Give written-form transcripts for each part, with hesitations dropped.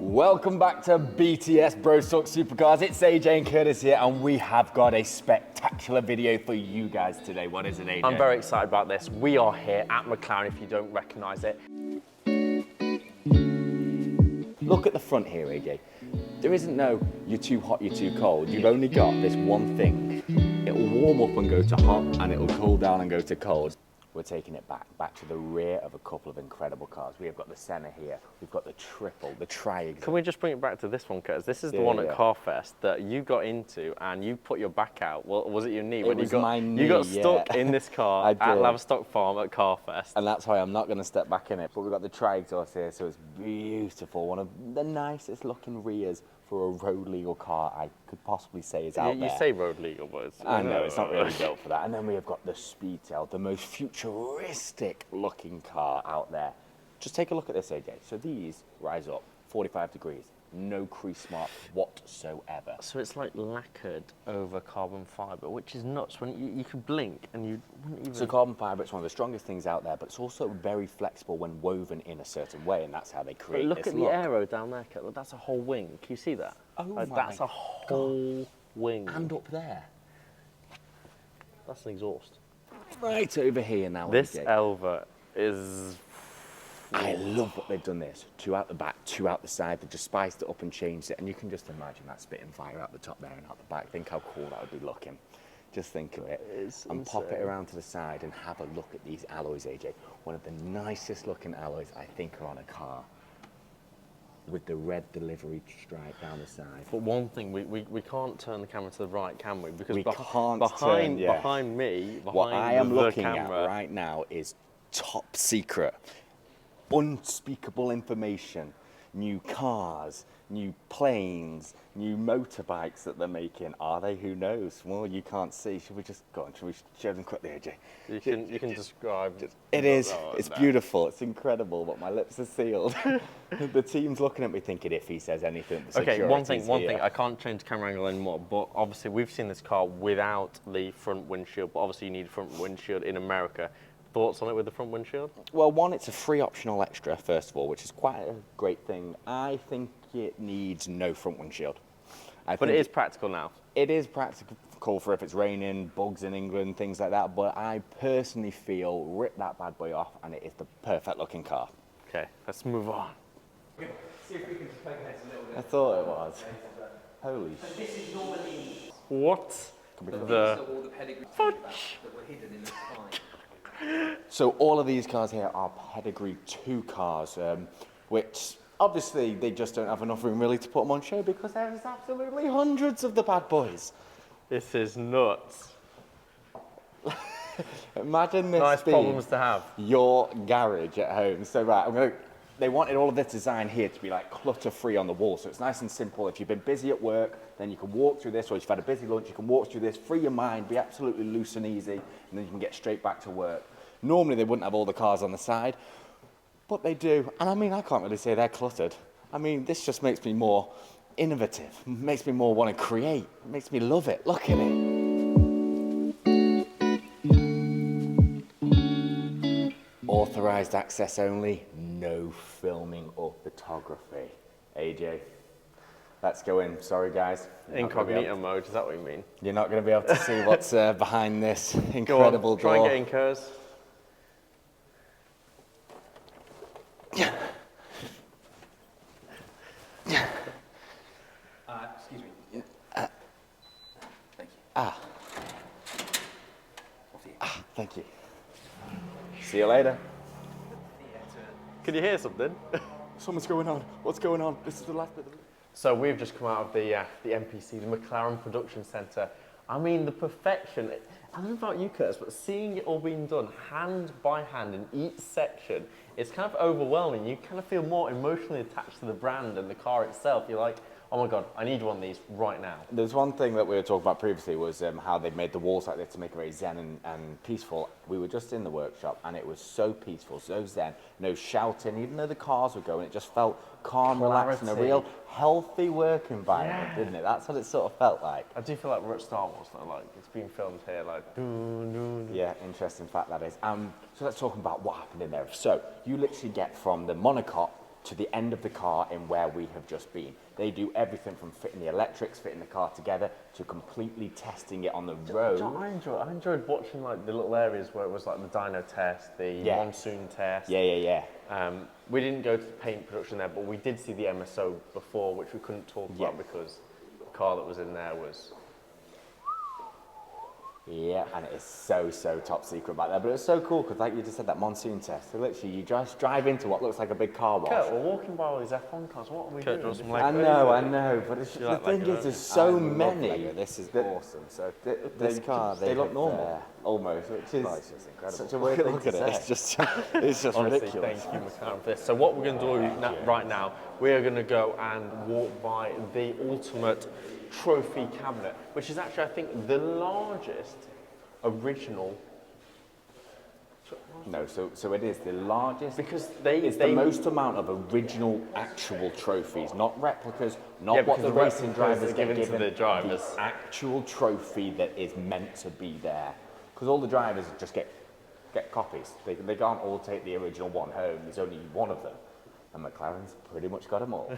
Welcome back to BTS Bros Talk Supercars. It's AJ and Curtis here, and we have got a spectacular video for you guys today. What is it, AJ? I'm very excited about this. We are here at McLaren, if you don't recognise it. Look at the front here, AJ. There isn't no, you're too hot, you're too cold. You've only got this one thing. It'll warm up and go to hot, and it'll cool down and go to cold. We're taking it back to the rear of a couple of incredible cars. We have got the Senna here, we've got the triple, the triangle. Can we just bring it back to this one, Curtis? This is the one at Carfest that you got into and you put your back out. Well, was it your knee? It was my knee, you got stuck in this car at Laverstock Farm at Carfest. And that's why I'm not going to step back in it. But we've got the tri-exhaust here, so it's beautiful. One of the nicest looking rears for a road legal car I could possibly say is out there. You say road legal, but I know, it's not really built for that. And then we have got the Speedtail, the most futuristic looking car out there. Just take a look at this, AJ. So these rise up 45 degrees, no crease mark whatsoever. So it's like lacquered over carbon fibre, which is nuts. When you could blink and you wouldn't even... So carbon fibre, it's one of the strongest things out there, but it's also very flexible when woven in a certain way, and that's how they create but this look at the aero down there, Kurt. That's a whole wing. Can you see that? Oh like, my that's a whole wing. And up there. That's an exhaust. Right over here now, This AJ. Elva is... I love what they've done this. Two out the back, two out the side. They've just spiced it up and changed it. And you can just imagine that spitting fire out the top there and out the back. Think how cool that would be looking. Just think of it. And pop it around to the side and have a look at these alloys, AJ. One of the nicest looking alloys I think are on a car. With the red delivery stripe down the side. But one thing, we can't turn the camera to the right, can we? Because behind me, what I am looking camera, at right now is top secret. Unspeakable information, new cars, new planes, new motorbikes that they're making. Are they? Who knows? Well, you can't see. Should we just go on? Should we show them quickly, AJ? You can describe. It is. It's beautiful. It's incredible. But my lips are sealed. The team's looking at me thinking if he says anything. Okay, one thing. I can't change the camera angle anymore. But obviously, we've seen this car without the front windshield. But obviously, you need a front windshield in America. Thoughts on it with the front windshield? Well, one, it's a free optional extra, first of all, which is quite a great thing. I think it needs no front windshield. But it is practical now. It is practical for if it's raining, bugs in England, things like that. But I personally feel rip that bad boy off, and it is the perfect looking car. Okay, let's move on. See if we can just play heads a little bit. I thought it was. Holy shit. This is normally What the all the pedigree that were hidden in the spine. So all of these cars here are Pedigree 2 cars, which obviously they just don't have enough room really to put them on show because there's absolutely hundreds of the bad boys. This is nuts. Imagine this Nice being problems to have. your garage at home. So right, they wanted all of this design here to be like clutter-free on the wall, so it's nice and simple. If you've been busy at work, then you can walk through this, or if you've had a busy lunch, you can walk through this, free your mind, be absolutely loose and easy, and then you can get straight back to work. Normally they wouldn't have all the cars on the side, but they do. And I mean, I can't really say they're cluttered. I mean, this just makes me more innovative, makes me more want to create, makes me love it. Look at it. Authorized access only, no filming or photography. AJ, let's go in. Sorry, guys. Incognito mode, is that what you mean? You're not going to be able to see what's behind this incredible door. Try and get in, Curtis. Excuse me. Thank you. Thank you. See you later. Can you hear something? Something's going on. What's going on? This is the last bit of the... So we've just come out of the MPC, the McLaren Production Centre. I mean, the perfection. I don't know about you, Curtis, but seeing it all being done hand by hand in each section, it's kind of overwhelming. You kind of feel more emotionally attached to the brand and the car itself. You're like, oh my God, I need one of these right now. There's one thing that we were talking about previously was how they made the walls like this to make it very zen and peaceful. We were just in the workshop and it was so peaceful, so zen, no shouting, even though the cars were going, it just felt calm, relaxed, and a real healthy work environment, didn't it? That's what it sort of felt like. I do feel like we're at Star Wars though, like it's being filmed here, like doo, doo, doo. Yeah, interesting fact that is. So let's talk about what happened in there. So you literally get from the monocoque to the end of the car in where we have just been. They do everything from fitting the electrics, fitting the car together, to completely testing it on the road. I enjoyed watching like the little areas where it was like the dyno test, the monsoon test. Yeah. We didn't go to the paint production there, but we did see the MSO before, which we couldn't talk about because the car that was in there was... Yeah, and it is so top secret back there. But it's so cool because, like you just said, that monsoon test. So literally, you just drive into what looks like a big car wash. Kurt, we're walking by all these F1 cars. What are we doing? I know, but it's, the thing is, there's so many. This is awesome. So This car, they look normal, almost, which is just incredible. such a weird thing to say. It's just Honestly, ridiculous. thank you, McLaren, for this. So what we're going to do right now, we are going to go and walk by the ultimate trophy cabinet, which is actually, I think, the largest original. No, so it is the largest. Because it's the most amount of original, actual trophies, not replicas, not what because the the racing replicas drivers are get given to given. the drivers. The actual trophy that is meant to be there, because all the drivers just get copies. They can't all take the original one home. There's only one of them, and McLaren's pretty much got them all.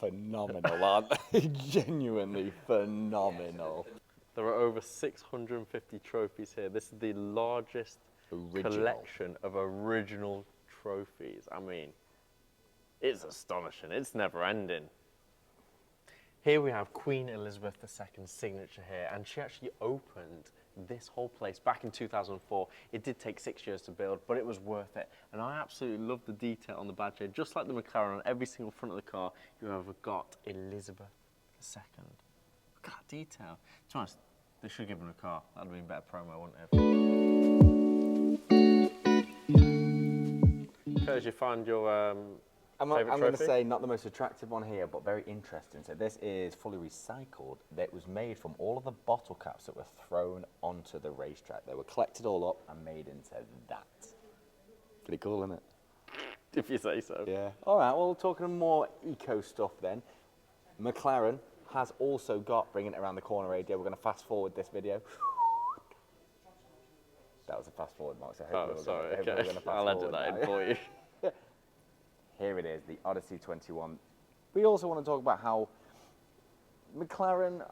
Phenomenal, aren't they? Genuinely phenomenal. There are over 650 trophies here. This is the largest collection of original trophies. I mean, it's astonishing. It's never ending. Here we have Queen Elizabeth II's signature here, and she actually opened this whole place back in 2004. It did take 6 years to build, but it was worth it. And I absolutely love the detail on the badge here. Just like the McLaren, on every single front of the car, you have got Elizabeth II. Look at that detail. To be honest, they should give him a car. That would have been better promo, wouldn't it? Curtis, you find your I'm going to say not the most attractive one here, but very interesting. So this is fully recycled. That was made from all of the bottle caps that were thrown onto the racetrack. They were collected all up and made into that. Pretty cool, isn't it? If you say so. Yeah. All right, well, talking more eco stuff then. McLaren has also got, bringing it around the corner radio, we're going to fast forward this video. That was a fast forward, Mark. So sorry, okay. I'll edit that in for you. Here it is, the Odyssey 21. We also want to talk about how McLaren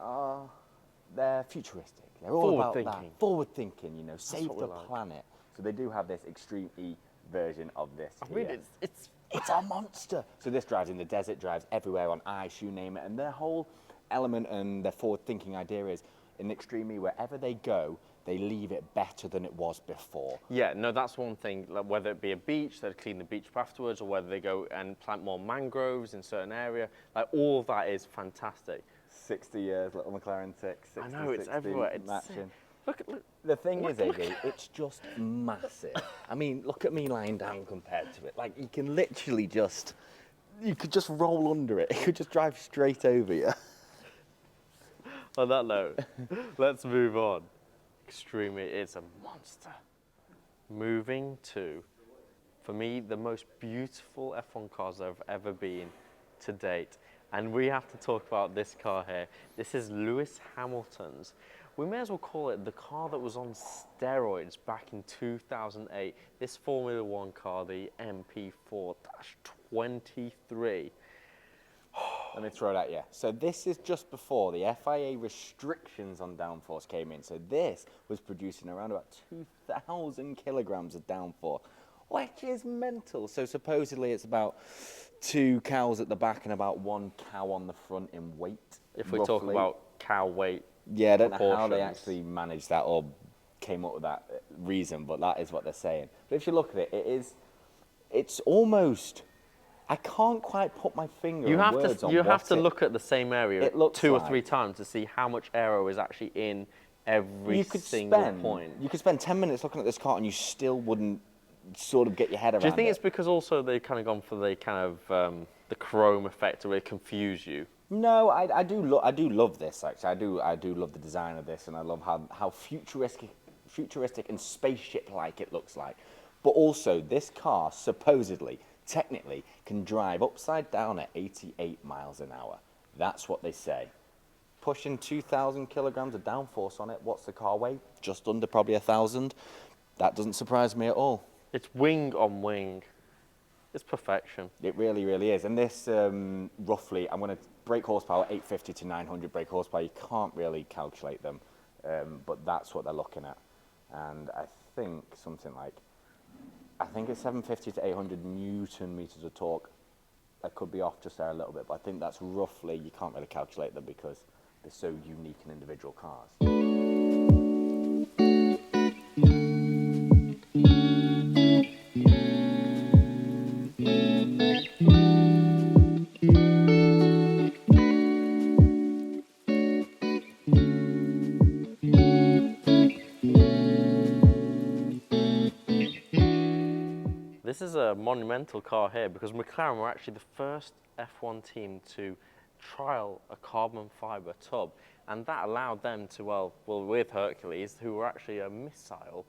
they're futuristic. They're all about that. Forward thinking, you know, save the planet. So they do have this Extreme E version of this. I mean, it's a monster. So this drives in the desert, drives everywhere on ice, you name it. And their whole element and their forward thinking idea is in Extreme E, wherever they go, they leave it better than it was before. Yeah, no, that's one thing. Like, whether it be a beach, they'll clean the beach afterwards, or whether they go and plant more mangroves in certain area. Like, all of that is fantastic. 60 years, little McLaren 6. 60, I know, it's everywhere. It's matching. Look. The thing is, AJ, it's just massive. I mean, look at me lying down compared to it. Like, you can literally just, you could just roll under it. It could just drive straight over you. On that note, let's move on. Extremely, it's a monster. Moving to, for me, the most beautiful F1 cars there have ever been to date. And we have to talk about this car here. This is Lewis Hamilton's. We may as well call it the car that was on steroids back in 2008. This Formula One car, the MP4-23. Let me throw it at you. So this is just before the FIA restrictions on downforce came in. So this was producing around about 2,000 kilograms of downforce, which is mental. So supposedly it's about 2 cows at the back and about 1 cow on the front in weight. If we talk about cow weight. Yeah, I don't know how they actually managed that or came up with that reason, but that is what they're saying. But if you look at it, it's almost, I can't quite put my finger on words on You have to look at the same area 2 or 3 times to see how much aero is actually in every single point. You could spend 10 minutes looking at this car and you still wouldn't sort of get your head around it. Do you think it's because also they've kind of gone for the kind of the chrome effect to really confuse you? No, I do love this actually. I do love the design of this, and I love how futuristic and spaceship-like it looks like. But also, this car supposedly technically can drive upside down at 88 miles an hour. That's what they say. Pushing 2,000 kilograms of downforce on it. What's the car weigh? Just under probably 1,000. That doesn't surprise me at all. It's wing on wing. It's perfection. It really, really is. And this, roughly, I'm going to brake horsepower, 850 to 900 brake horsepower. You can't really calculate them, but that's what they're looking at. And I think something like, it's 750 to 800 Newton meters of torque. I could be off just there a little bit, but I think that's roughly, you can't really calculate them because they're so unique and individual cars. This is a monumental car here because McLaren were actually the first F1 team to trial a carbon fibre tub, and that allowed them to, well, with Hercules, who were actually a missile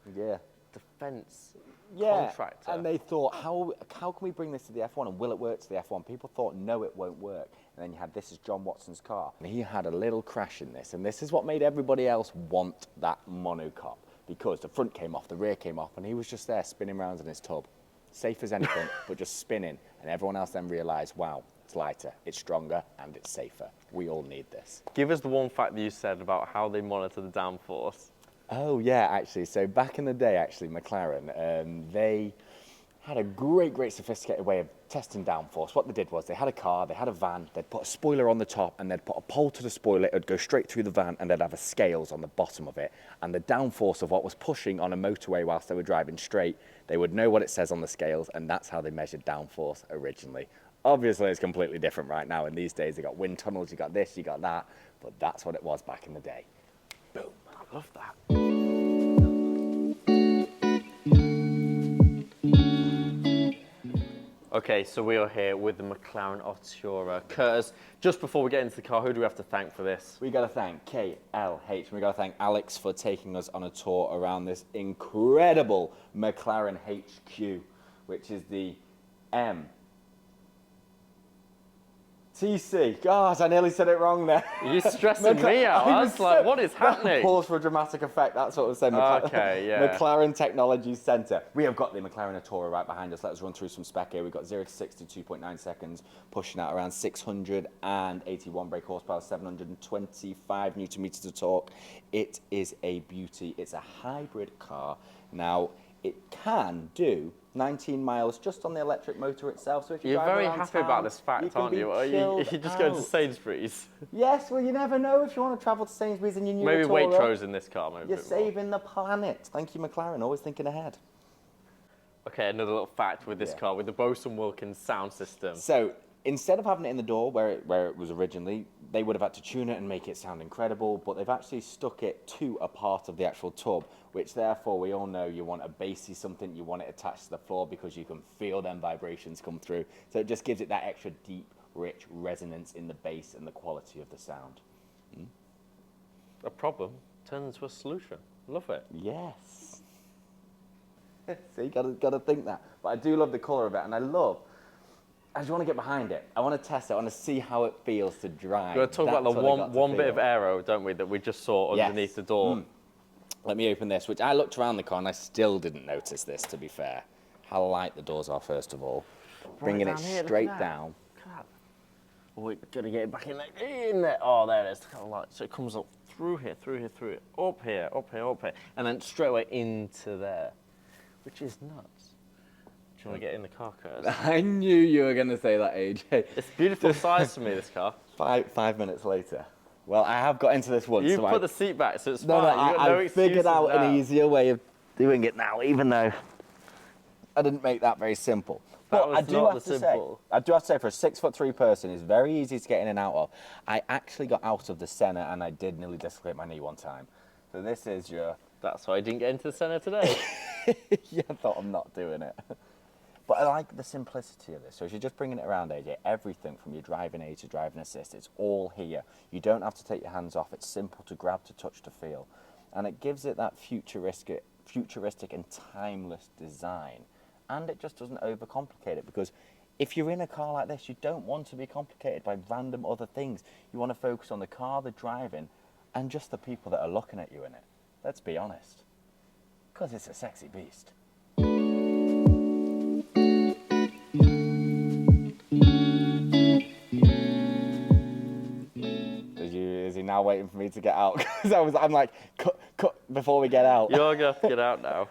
defence contractor. And they thought, how can we bring this to the F1 and will it work to the F1? People thought, no, it won't work. And then you had, this is John Watson's car. And he had a little crash in this, and this is what made everybody else want that monocoque, because the front came off, the rear came off, and he was just there spinning around in his tub. Safe as anything, but just spinning. And everyone else then realised, wow, it's lighter, it's stronger, and it's safer. We all need this. Give us the one fact that you said about how they monitor the downforce. Oh, yeah, actually. So back in the day, actually, McLaren, they had a great sophisticated way of testing downforce. What they did was they had a car, they had a van, they'd put a spoiler on the top and they'd put a pole to the spoiler, it would go straight through the van and they'd have a scales on the bottom of it. And the downforce of what was pushing on a motorway whilst they were driving straight, they would know what it says on the scales, and that's how they measured downforce originally. Obviously, it's completely different right now. In these days, they got wind tunnels, you got this, you got that, but that's what it was back in the day. Boom. I love that. Okay, so we are here with the McLaren Artura. Curtis, just before we get into the car, who do we have to thank for this? We got to thank KLH, and we got to thank Alex for taking us on a tour around this incredible McLaren HQ, which is the MTC. God, I nearly said it wrong there. You're stressing me out. I was like, what is happening? Pause for a dramatic effect. That's what I was saying. Okay, yeah. McLaren Technology Centre. We have got the McLaren Artura right behind us. Let us run through some spec here. We've got 0 to 60, 2.9 seconds, pushing out around 681 brake horsepower, 725 Newton meters of torque. It is a beauty. It's a hybrid car. Now, it can do 19 miles just on the electric motor itself. So if you're very happy about this fact, aren't you? You're just going to Sainsbury's. Yes, well, you never know if you want to travel to Sainsbury's in your new Maybe Artura. Waitrose in this car. Maybe you're saving the planet. Thank you, McLaren. Always thinking ahead. Okay, another little fact with this car, with the Bose & Wilkins sound system. So instead of having it in the door where it was originally, they would have had to tune it and make it sound incredible, but they've actually stuck it to a part of the actual tub, which therefore we all know you want a bassy something, you want it attached to the floor because you can feel them vibrations come through. So it just gives it that extra deep, rich resonance in the bass and the quality of the sound. A problem turns into a solution. Love it. Yes. So you gotta think that. But I do love the colour of it, and I just want to get behind it. I want to test it. I want to see how it feels to drive. We're going to talk about the one bit of aero, don't we, that we just saw underneath the door. Let me open this, which I looked around the car and I still didn't notice this, to be fair. How light the doors are, first of all. Bringing it straight down. Look at that. Oh, we're going to get it back in there. In there. Oh, there it is. Kind of light. So it comes up through here, through here, through it, up here, up here, up here, and then straight away into there, which is nuts. Do you want to get in the car, Curtis? I knew you were going to say that, AJ. It's beautiful size to me, this car. 5 minutes later. Well, I have got into this once. You put the seat back, so it's no, fine. I figured out an easier way of doing it now, even though I didn't make that very simple. But I do have to say, for a 6'3" person, it's very easy to get in and out of. I actually got out of the Senna, and I did nearly dislocate my knee one time. So this is your... That's why I didn't get into the Senna today. Yeah, I thought I'm not doing it. But I like the simplicity of this. So if you're just bringing it around, AJ, everything from your driving aid to driving assist, it's all here. You don't have to take your hands off. It's simple to grab, to touch, to feel. And it gives it that futuristic and timeless design. And it just doesn't overcomplicate it, because if you're in a car like this, you don't want to be complicated by random other things. You want to focus on the car, the driving, and just the people that are looking at you in it. Let's be honest. Because it's a sexy beast. Is he now waiting for me to get out? Because I'm like, cut before we get out. You're gonna have to get out now.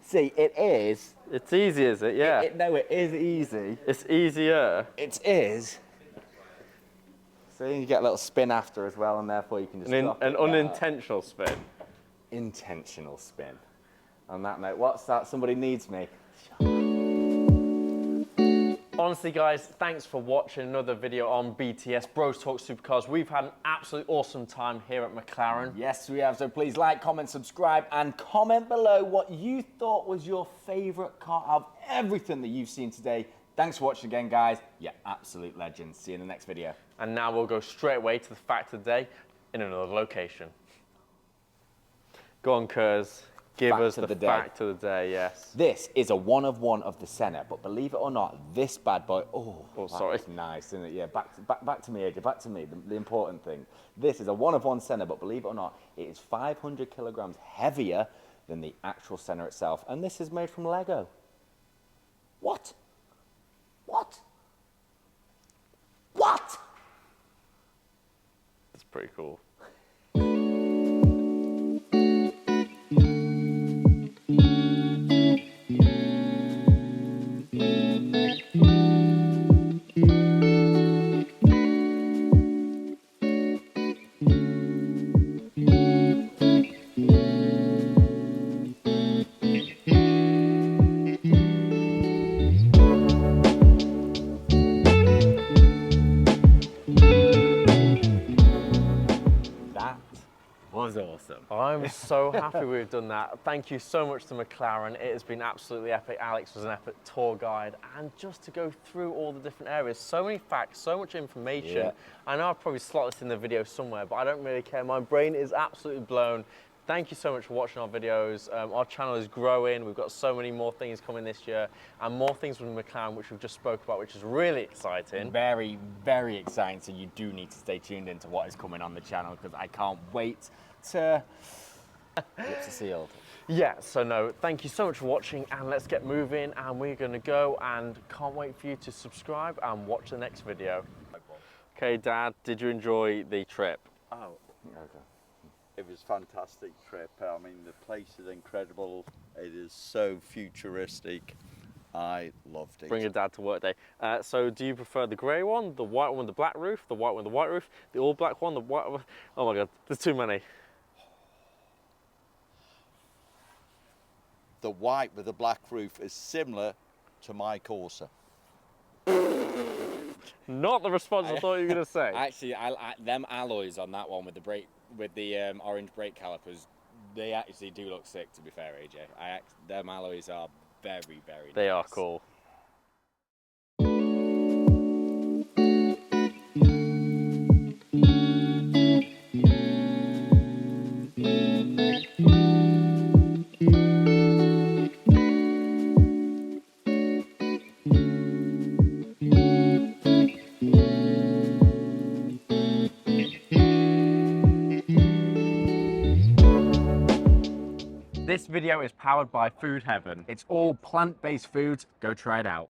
See, it is. It's easy, is it? Yeah. No, it is easy. It's easier. It is. So you get a little spin after as well, and therefore you can just drop An it unintentional spin. Intentional spin. On that note, what's that? Somebody needs me. Honestly, guys, thanks for watching another video on BTS Bros Talk Supercars. We've had an absolutely awesome time here at McLaren. Yes, we have. So please like, comment, subscribe, and comment below what you thought was your favourite car of everything that you've seen today. Thanks for watching again, guys. You're absolute legends. See you in the next video. And now we'll go straight away to the fact of the day in another location. Go on, Curtis. Give us the fact of the day, yes. This is a one of the Senna, but believe it or not, this bad boy, sorry. That's nice, isn't it? Yeah, back to me, AJ, back to me, the important thing. This is a one of one Senna, but believe it or not, it is 500 kilograms heavier than the actual Senna itself, and this is made from Lego. What? What? What? It's pretty cool. Was awesome. I'm so happy we've done that. Thank you so much to McLaren. It has been absolutely epic. Alex was an epic tour guide, and just to go through all the different areas, so many facts, so much information. Yeah. I know I'll probably slot this in the video somewhere, but I don't really care. My brain is absolutely blown. Thank you so much for watching our videos. Our channel is growing. We've got so many more things coming this year, and more things with McLaren, which we've just spoke about, which is really exciting. Very, very exciting. So you do need to stay tuned into what is coming on the channel, because I can't wait to lips are sealed. Yeah, so no, thank you so much for watching, and let's get moving, and we're gonna go, and can't wait for you to subscribe and watch the next video. Okay, Dad, did you enjoy the trip? Oh, Okay. it was a fantastic trip. I mean, the place is incredible. It is so futuristic. I loved it. Bring your dad to work day. So do you prefer the grey one, the white one with the black roof, the white one with the white roof, the all black one, the white one? Oh my God, there's too many. The white with the black roof is similar to my Corsa. Not the response I thought you were gonna say. Actually, them alloys on that one with the orange brake calipers, they actually do look sick. To be fair, AJ, them alloys are very, very nice. They are cool. This video is powered by Food Heaven. It's all plant-based foods. Go try it out.